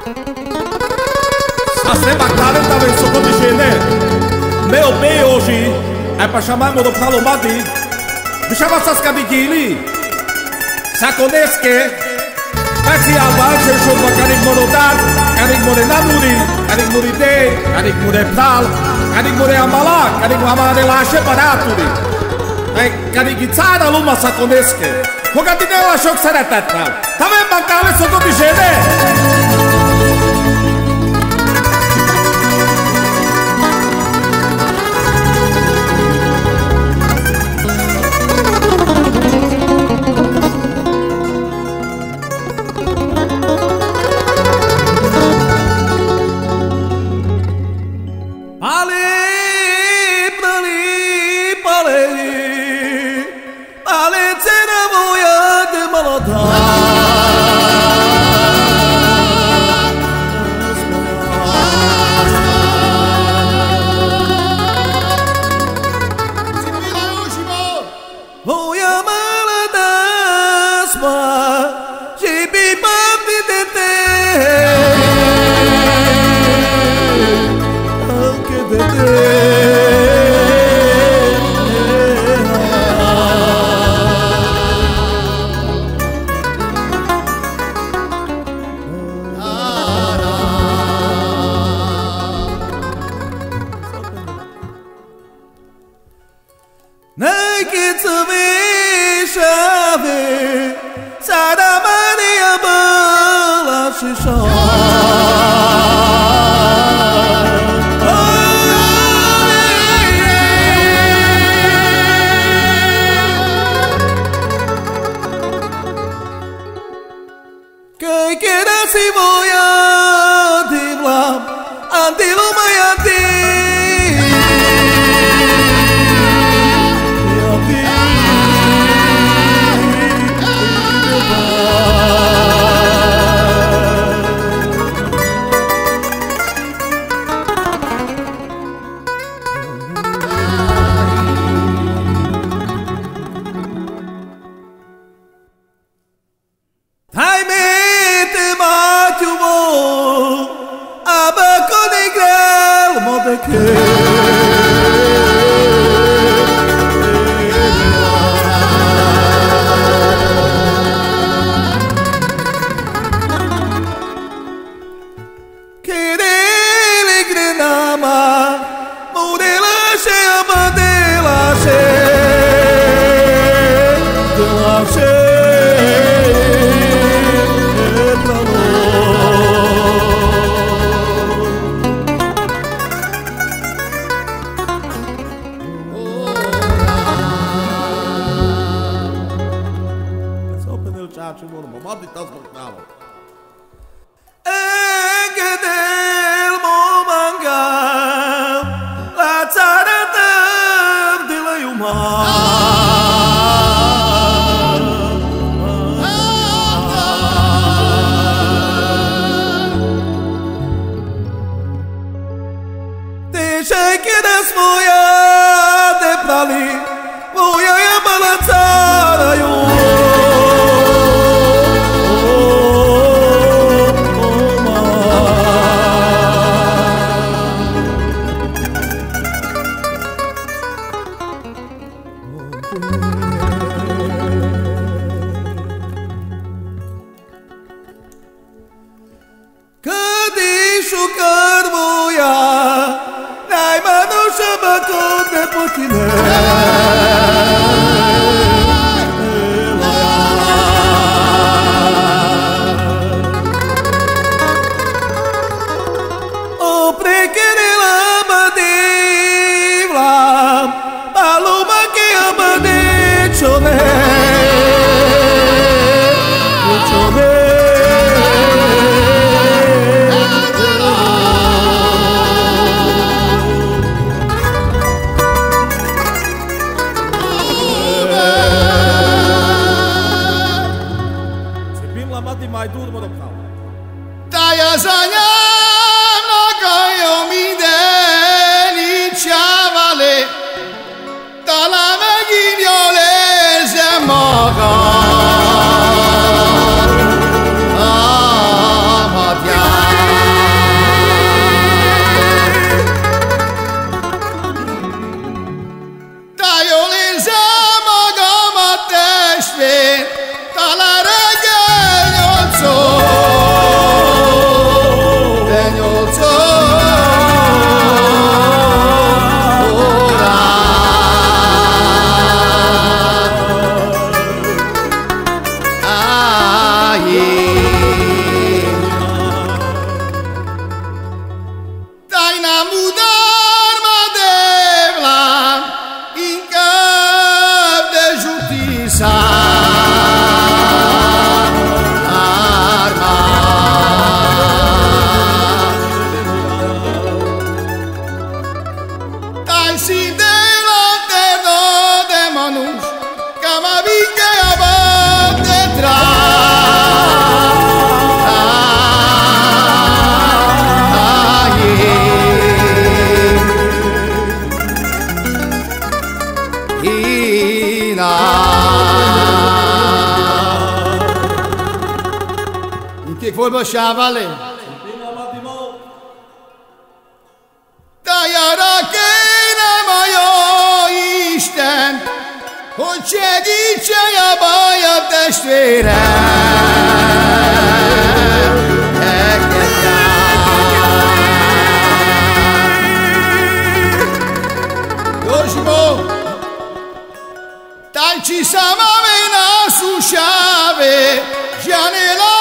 A seba carenta vem soco de gene. Meu bem hoje é pra chamar o do Palomadi. Me chama essas cabiguili. Saconesque. Maxi avanche o chuva carig morodar. Carig morenaduri. Carig moride. Carig moreptal. Carig moreamala. Carig amarelache baraturi. Carig itzara luma saconesque. Fogadinela sok szeretettel. Tamén bancale soco de gene. Amadia Si delante de Manus, Camavique va detrás. Que foi baixar, vale? Hogy segítsen a baj a testvérem, Josimo, tanci samame na sushave, janela